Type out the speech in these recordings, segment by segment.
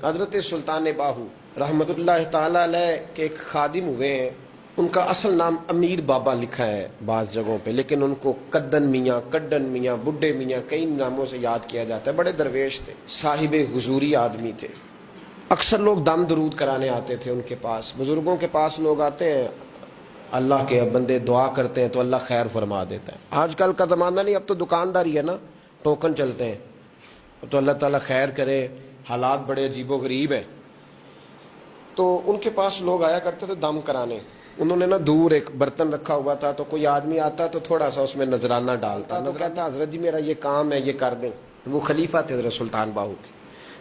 حضرت سلطان باہو رحمتullah تعالی علیہ کے ایک خادم ہوئے ہیں، ان کا اصل نام امیر بابا لکھا ہے بعض جگہوں پہ، لیکن ان کو کدن میاں، کڈن میاں، بڈھے میاں کئی ناموں سے یاد کیا جاتا ہے۔ بڑے درویش تھے، صاحب حضوری آدمی تھے۔ اکثر لوگ دم درود کرانے آتے تھے ان کے پاس۔ بزرگوں کے پاس لوگ آتے ہیں، اللہ کے بندے دعا کرتے ہیں تو اللہ خیر فرما دیتا ہے۔ آج کل کا زمانہ نہیں، اب تو دکانداری ہے نا، ٹوکن چلتے ہیں تو اللہ تعالیٰ خیر کرے، حالات بڑے عجیب و غریب ہیں۔ تو ان کے پاس لوگ آیا کرتے تھے دم کرانے۔ انہوں نے نا دور ایک برتن رکھا ہوا تھا، تو کوئی آدمی آتا تو تھوڑا سا اس میں نذرانہ ڈالتا، تو کہتا حضرت جی میرا یہ کام ہے، یہ کر دیں۔ وہ خلیفہ تھے حضرت سلطان باہو کے۔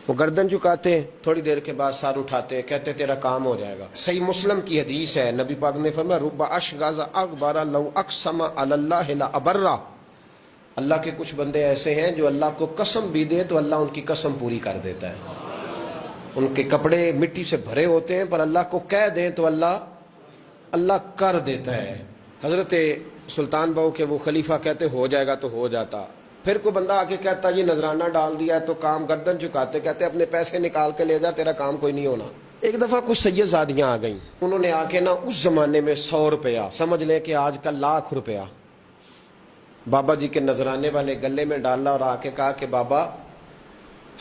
وہ گردن جھکاتے، تھوڑی دیر کے بعد سر اٹھاتے، کہتے تیرا کام ہو جائے گا۔ صحیح مسلم کی حدیث ہے، نبی پاک نے فرمایا رب اشغاز اکبر لو اقسم علی اللہ لابرہ۔ اللہ کے کچھ بندے ایسے ہیں جو اللہ کو قسم بھی دے تو اللہ ان کی قسم پوری کر دیتا ہے۔ ان کے کپڑے مٹی سے بھرے ہوتے ہیں، پر اللہ کو کہہ دیں تو اللہ کر دیتا ہے۔ حضرت سلطان باہو کے وہ خلیفہ کہتے ہو جائے گا تو ہو جاتا۔ پھر کوئی بندہ آ کے کہتا یہ نذرانہ ڈال دیا ہے تو کام، گردن چکاتے کہتے اپنے پیسے نکال کے لے جا، تیرا کام کوئی نہیں ہونا۔ ایک دفعہ کچھ سید زادیاں آ گئیں، انہوں نے آ کے نا اس زمانے میں 100 روپیہ، سمجھ لیں کہ آج کا 1,00,000 روپیہ بابا جی کے نذرانے والے گلے میں ڈالا اور آ کے کہا کہ بابا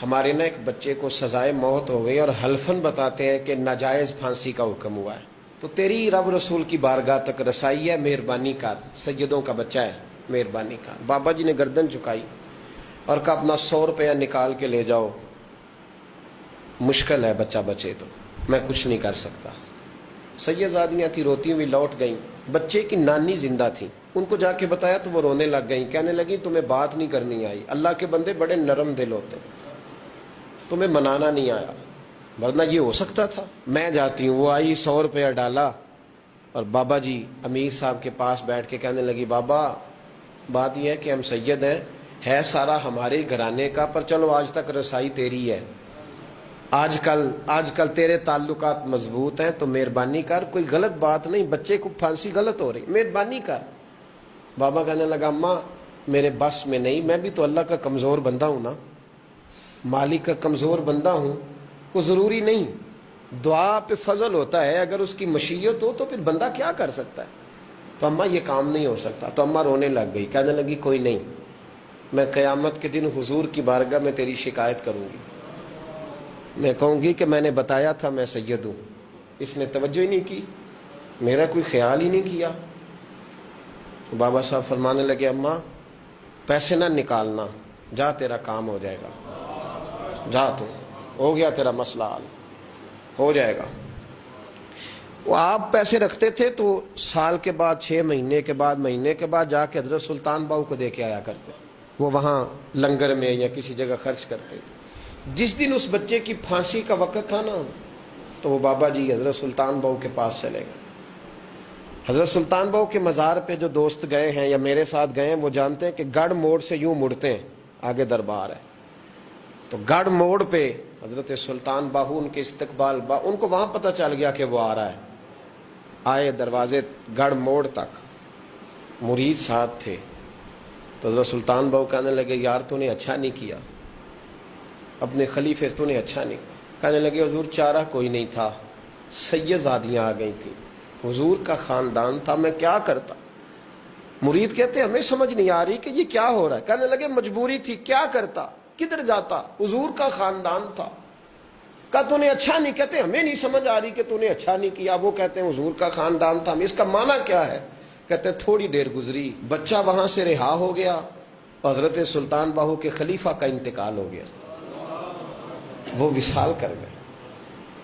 ہمارے نا ایک بچے کو سزائے موت ہو گئی اور حلفاً بتاتے ہیں کہ ناجائز پھانسی کا حکم ہوا ہے، تو تیری رب رسول کی بارگاہ تک رسائی ہے، مہربانی کر، سیدوں کا بچہ ہے، مہربانی کر۔ بابا جی نے گردن چکائی اور کہا اپنا 100 روپیہ نکال کے لے جاؤ، مشکل ہے بچہ بچے تو میں کچھ نہیں کر سکتا۔ سیدزادیاں تھی، روتی ہوئی لوٹ گئیں۔ بچے کی نانی زندہ تھی، ان کو جا کے بتایا تو وہ رونے لگ گئیں، کہنے لگی تمہیں بات نہیں کرنی آئی، اللہ کے بندے بڑے نرم دل ہوتے ہیں، تمہیں منانا نہیں آیا، ورنہ یہ ہو سکتا تھا۔ میں جاتی ہوں۔ وہ آئی، 100 روپیہ ڈالا اور بابا جی امیر صاحب کے پاس بیٹھ کے کہنے لگی بابا بات یہ ہے کہ ہم سید ہیں، ہے سارا ہمارے گھرانے کا، پر چلو آج تک رسائی تیری ہے، آج کل تیرے تعلقات مضبوط ہیں تو مہربانی کر، کوئی غلط بات نہیں، بچے کو پھانسی غلط ہو رہی، مہربانی کر۔ بابا کہنے لگا اماں میرے بس میں نہیں، میں بھی تو اللہ کا کمزور بندہ ہوں نا، مالک کا کمزور بندہ ہوں، کو ضروری نہیں، دعا پہ فضل ہوتا ہے، اگر اس کی مشیت ہو تو پھر بندہ کیا کر سکتا ہے۔ تو اماں یہ کام نہیں ہو سکتا۔ تو اماں رونے لگ گئی، کہنے لگی کوئی نہیں، میں قیامت کے دن حضور کی بارگاہ میں تیری شکایت کروں گی، میں کہوں گی کہ میں نے بتایا تھا میں سید ہوں، اس نے توجہ ہی نہیں کی، میرا کوئی خیال ہی نہیں کیا۔ بابا صاحب فرمانے لگے اماں پیسے نہ نکالنا، جا تیرا کام ہو جائے گا، جا تو ہو گیا تیرا مسئلہ حل ہو جائے گا۔ وہ آپ پیسے رکھتے تھے تو سال کے بعد، 6 مہینے کے بعد، مہینے کے بعد جا کے حضرت سلطان باہو کو دے کے آیا کرتے، وہ وہاں لنگر میں یا کسی جگہ خرچ کرتے تھے۔ جس دن اس بچے کی پھانسی کا وقت تھا نا، تو وہ بابا جی حضرت سلطان باہو کے پاس چلے گئے۔ حضرت سلطان باہو کے مزار پہ جو دوست گئے ہیں یا میرے ساتھ گئے ہیں وہ جانتے ہیں کہ گڑھ موڑ سے یوں مڑتے ہیں، آگے دربار ہے، تو گڑھ موڑ پہ حضرت سلطان باہو ان کے استقبال، ان کو وہاں پتہ چل گیا کہ وہ آ رہا ہے۔ آئے دروازے گڑھ موڑ تک، مرید ساتھ تھے، تو حضرت سلطان باہو کہنے لگے یار تو نے اچھا نہیں کیا، اپنے خلیفے تو نے اچھا نہیں۔ کہنے لگے حضور چارہ کوئی نہیں تھا، سید زادیاں آ گئی تھیں، حضور کا خاندان تھا، میں کیا کرتا۔ مرید کہتے ہمیں سمجھ نہیں آ رہی کہ یہ کیا ہو رہا ہے۔ کہنے لگے مجبوری تھی، کیا کرتا، کدھر جاتا، حضور کا خاندان تھا۔ کہا تو نے اچھا نہیں، کہتے ہمیں نہیں سمجھ آ رہی کہ تو نے اچھا نہیں کیا، وہ کہتے ہیں حضور کا خاندان تھا، اس کا معنی کیا ہے۔ کہتے ہیں تھوڑی دیر گزری، بچہ وہاں سے رہا ہو گیا، حضرت سلطان باہو کے خلیفہ کا انتقال ہو گیا، وہ وصال کر گئے،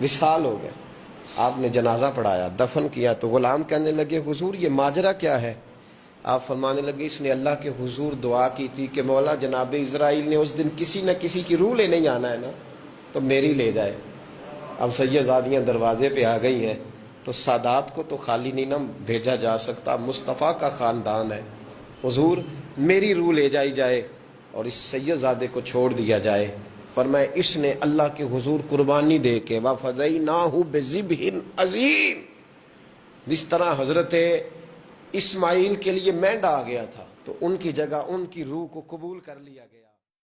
وصال ہو گئے۔ آپ نے جنازہ پڑھایا، دفن کیا، تو غلام کہنے لگے حضور یہ ماجرا کیا ہے۔ آپ فرمانے لگے اس نے اللہ کے حضور دعا کی تھی کہ مولا جناب اسرائیل نے اس دن کسی نہ کسی کی روح لینے جانا ہے نا، تو میری لے جائے۔ اب سیدزادیاں دروازے پہ آ گئی ہیں، تو سادات کو تو خالی نہیں نہ بھیجا جا سکتا، مصطفیٰ کا خاندان ہے، حضور میری روح لے جائی جائے اور اس سیدزادے کو چھوڑ دیا جائے۔ فرمایا اس نے اللہ کے حضور قربانی دے کے وَفَدَيْنَاهُ بِذِبْحٍ عَظِيمٍ، جس طرح حضرت اسماعیل کے لیے مینڈا آ گیا تھا تو ان کی جگہ ان کی روح کو قبول کر لیا گیا۔